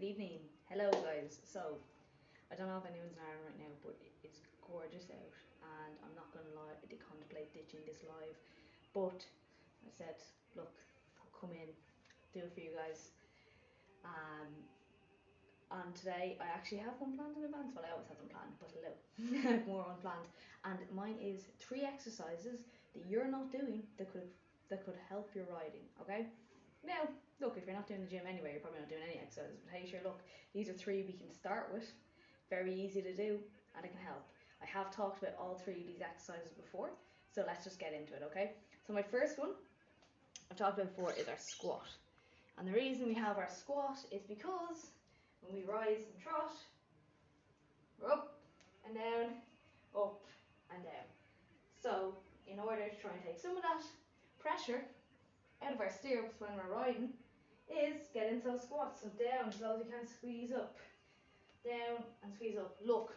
evening. Hello guys. So, I don't know if anyone's in Ireland right now, but it's gorgeous out and I'm not going to lie, I did contemplate ditching this live, but I said, look, I'll come in, do it for you guys. And today I actually have one planned in advance. Well, I always have them planned, but a little more unplanned. And mine is 3 exercises that you're not doing that could help your riding, okay? Now, look, if you're not doing the gym anyway, you're probably not doing any exercises, but hey, sure, look, these are 3 we can start with. Very easy to do, and it can help. I have talked about all 3 of these exercises before, so let's just get into it, okay? So my first one I've talked about before is our squat. And the reason we have our squat is because when we rise and trot, we're up and down, up and down. So in order to try and take some of that pressure out of our stirrups when we're riding, is get into those squats. So down as low as you can, squeeze up, down and squeeze up. Look,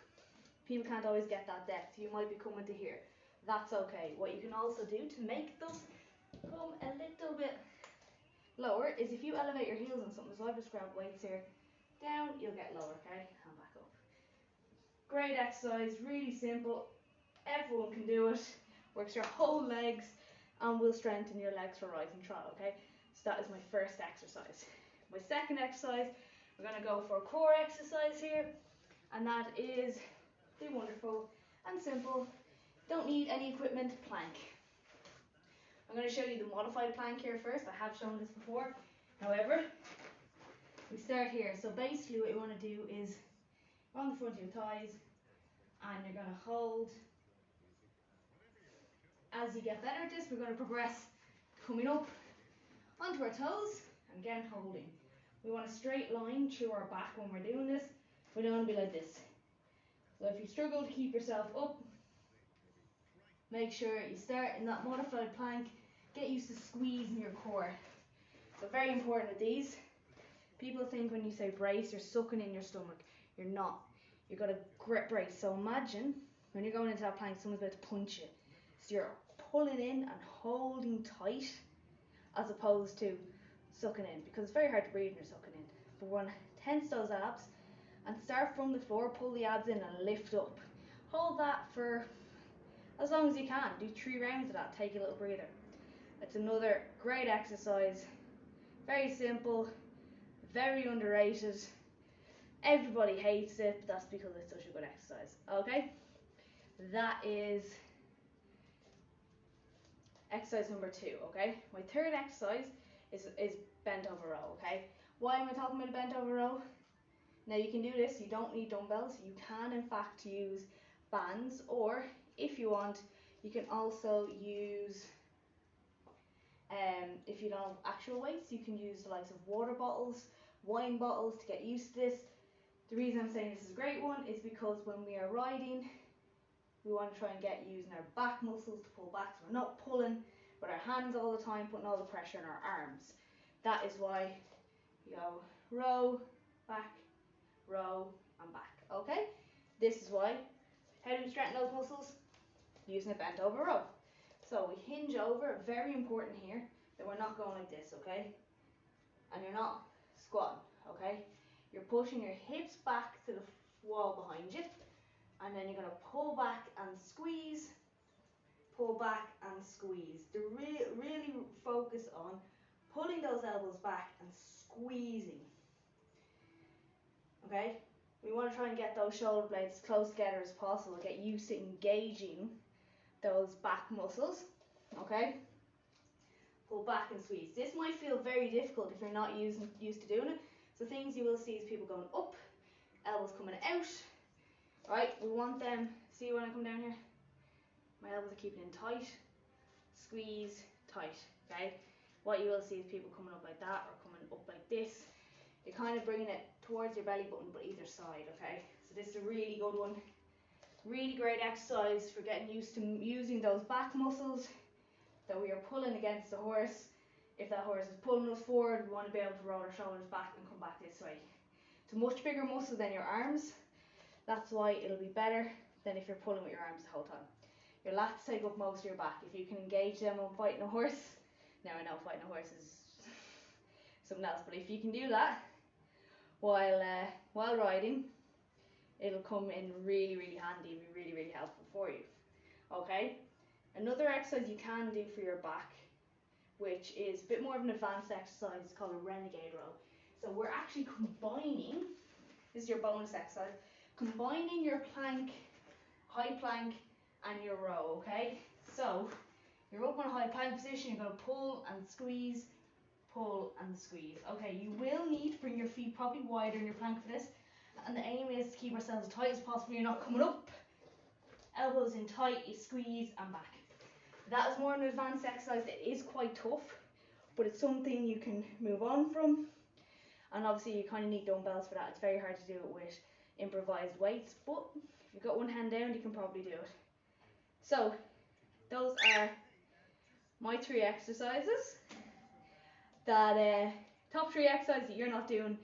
people can't always get that depth. You might be coming to here. That's okay. What you can also do to make them come a little bit lower is if you elevate your heels on something. So I've just grabbed weights here. Down, you'll get lower, okay? And back up. Great exercise, really simple. Everyone can do it. Works your whole legs and will strengthen your legs for rise and trot, okay? So that is my first exercise. My second exercise, we're going to go for a core exercise here, and that is the wonderful and simple, don't need any equipment, plank. I'm going to show you the modified plank here first. I have shown this before. However, we start here. So basically what you want to do is on the front of your thighs, and you're going to hold. As you get better at this, we're going to progress coming up onto our toes and again holding. We want a straight line through our back when we're doing this. We don't want to be like this. So if you struggle to keep yourself up, make sure you start in that modified plank. Get used to squeezing your core. So very important with these. People think when you say brace, you're sucking in your stomach. You're not. You've got a grip brace. So imagine when you're going into that plank, someone's about to punch you. So you're pulling in and holding tight as opposed to sucking in, because it's very hard to breathe when you're sucking in. But we want to tense those abs and start from the floor, pull the abs in and lift up. Hold that for as long as you can. Do 3 rounds of that. Take a little breather. It's another great exercise. Very simple, very underrated. Everybody hates it, but that's because it's such a good exercise. Okay? That is exercise number 2, okay? My third exercise is bent over row, okay? Why am I talking about a bent over row? Now you can do this, you don't need dumbbells. You can in fact use bands, or if you want, you can also use, if you don't have actual weights, you can use the likes of water bottles, wine bottles to get used to this. The reason I'm saying this is a great one is because when we are riding, we want to try and get using our back muscles to pull back, so we're not pulling with our hands all the time, putting all the pressure on our arms. That is why you go row, back, row and back, okay? This is why. How do we strengthen those muscles? Using a bent over row. So we hinge over, very important here, that we're not going like this, okay? And you're not squatting, okay? You're pushing your hips back to the wall behind you, and then you're going to pull back and squeeze, pull back and squeeze. To really focus on pulling those elbows back and squeezing. Okay? We want to try and get those shoulder blades as close together as possible. Get used to engaging those back muscles. Okay? Pull back and squeeze. This might feel very difficult if you're not used to doing it. So things you will see is people going up, elbows coming out. Right? We want them, see when I come down here? My elbows are keeping in tight. Squeeze, tight. Okay? What you will see is people coming up like that or coming up like this. You're kind of bringing it towards your belly button, but either side, okay? So this is a really good one. Really great exercise for getting used to using those back muscles that we are pulling against the horse. If that horse is pulling us forward, we want to be able to roll our shoulders back and come back this way. It's a much bigger muscle than your arms. That's why it'll be better than if you're pulling with your arms the whole time. Your lats take up most of your back. If you can engage them on fighting a horse, now I know fighting a horse is something else, but if you can do that, while riding, it'll come in really, really handy and be really, really helpful for you. Okay? Another exercise you can do for your back, which is a bit more of an advanced exercise, is called a renegade row. So we're actually combining, this is your bonus exercise, combining your plank, high plank, and your row, okay? So you're up in a high plank position, you're going to pull and squeeze, pull and squeeze. Okay, you will need to bring your feet probably wider in your plank for this, and the aim is to keep ourselves as tight as possible. You're not coming up, elbows in tight, you squeeze and back. That is more an advanced exercise. It is quite tough, but it's something you can move on from. And obviously you kind of need dumbbells for that. It's very hard to do it with improvised weights, but if you've got one hand down, you can probably do it. So those are my 3 exercises. That top 3 exercises that you're not doing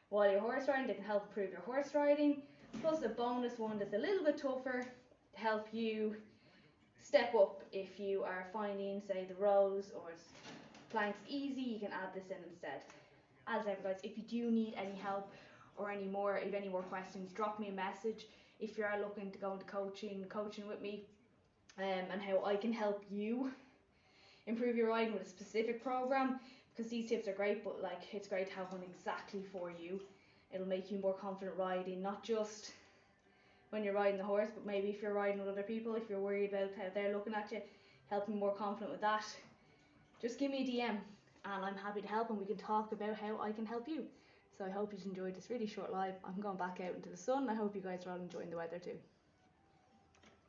while you're horse riding, that can help improve your horse riding, plus a bonus one that's a little bit tougher to help you step up. If you are finding, say, the rows or planks easy, you can add this in instead. As ever, guys, if you do need any help or if you have any more questions, drop me a message. If you are looking to go into coaching with me, and how I can help you improve your riding with a specific program, because these tips are great, but like, it's great to have one exactly for you. It'll make you more confident riding, not just when you're riding the horse, but maybe if you're riding with other people, if you're worried about how they're looking at you, help me more confident with that. Just give me a DM and I'm happy to help, and we can talk about how I can help you. So I hope you enjoyed this really short live. I'm going back out into the sun. I hope you guys are all enjoying the weather too.